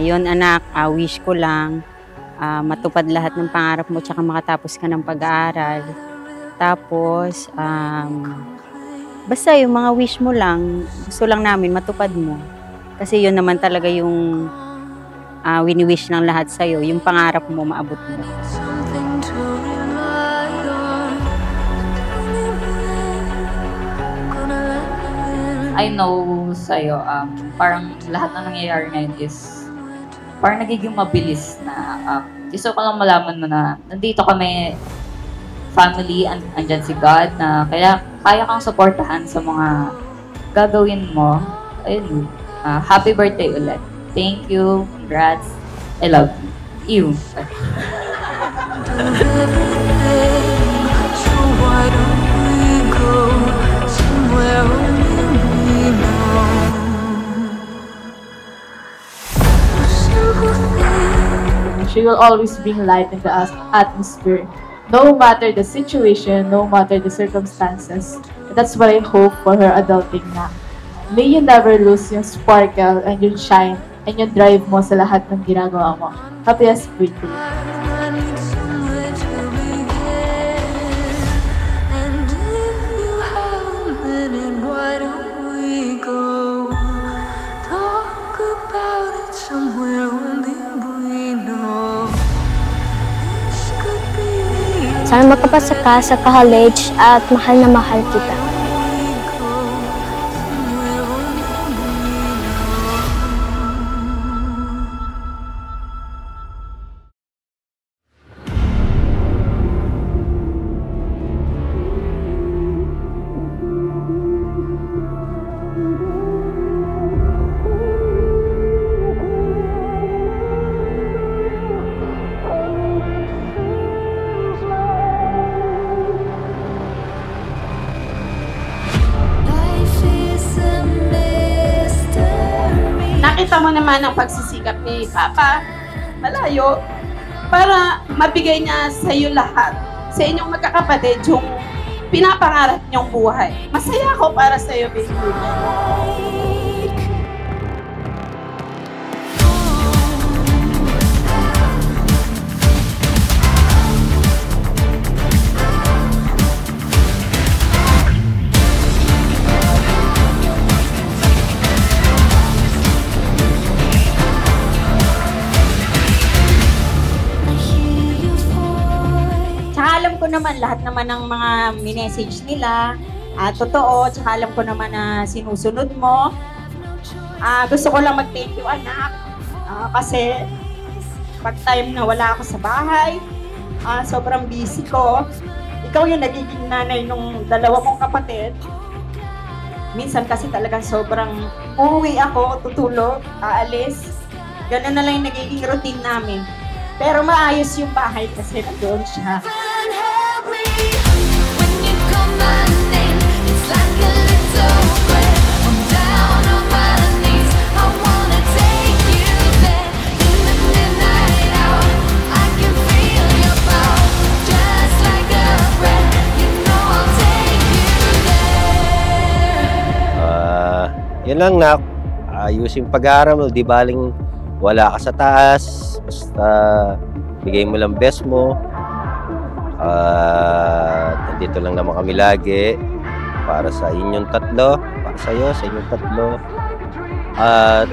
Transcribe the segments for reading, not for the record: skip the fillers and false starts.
Yun anak, wish ko lang matupad lahat ng pangarap mo tsaka makatapos ka ng pag-aaral. Tapos, basta yung mga wish mo lang, gusto lang namin matupad mo. Kasi yun naman talaga yung wini-wish ng lahat sa'yo, yung pangarap mo, maabot mo. I know sa'yo, parang lahat na nangyayari ngayon is parang nagiging mabilis na gusto ko lang malaman mo na nandito kami, family, andyan si God, na kaya kang supportahan sa mga gagawin mo. Ayun, happy birthday ulit. Thank you, congrats, I love you. She will always bring light in the atmosphere, no matter the situation, no matter the circumstances. And that's what I hope for her adulting na. May you never lose yung sparkle and yung shine and yung drive mo sa lahat ng ginagawa mo. Happiest birthday. Sana makapasa ka sa college at mahal na mahal kita. Nakita mo naman ang pagsisikap ni Papa, malayo, para mabigay niya sa iyo lahat, sa inyong magkakapatid, yung pinapangarap niyong buhay. Masaya ako para sa iyo, baby. Alam ko naman lahat naman ng mga minessage nila, totoo, tsaka alam ko naman na sinusunod mo. Gusto ko lang mag-thank you, anak, kasi pag time na wala ako sa bahay, sobrang busy ko. Ikaw yung nagiging nanay ng dalawa mong kapatid. Minsan kasi talaga sobrang uuwi ako, tutulog, aalis. Ganun na lang yung nagiging routine namin. Pero maayos yung bahay kasi nandoon siya. Yun lang, nak. Ayusin pag-aaral mo, di baling wala ka sa taas, basta bigay mo lang best mo. Nandito lang naman kami lagi para sa inyong tatlo, para sa iyo, sa inyong tatlo. At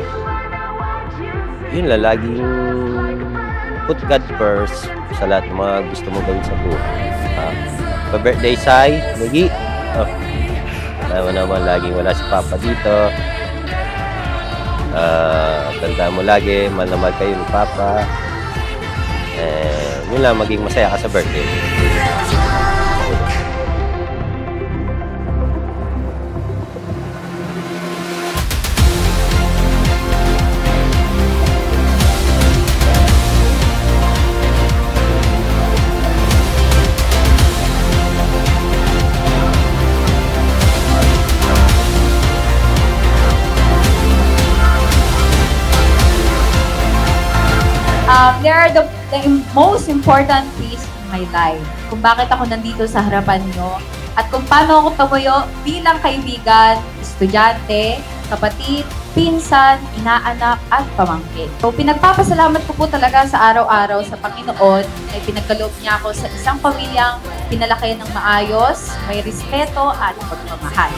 yun lang, laging put God first sa lahat ng mga gusto mo gawin sa buhay. Pa-birthday, Sai, Lugi. Alam mo naman, laging wala si Papa dito. Tandaan mo lagi, mahal na mahal kayo ni Papa. Yun lang, maging masaya ka sa birthday. They are the most important piece in my life. Kung bakit ako nandito sa harapan nyo at kung paano ako tumuyo bilang kaibigan, estudyante, kapatid, pinsan, inaanak, at pamangkin. So, pinagpapasalamat ko po talaga sa araw-araw sa Panginoon ay pinagkaloob niya ako sa isang pamilyang pinalaki ng maayos, may respeto at pagmamahal.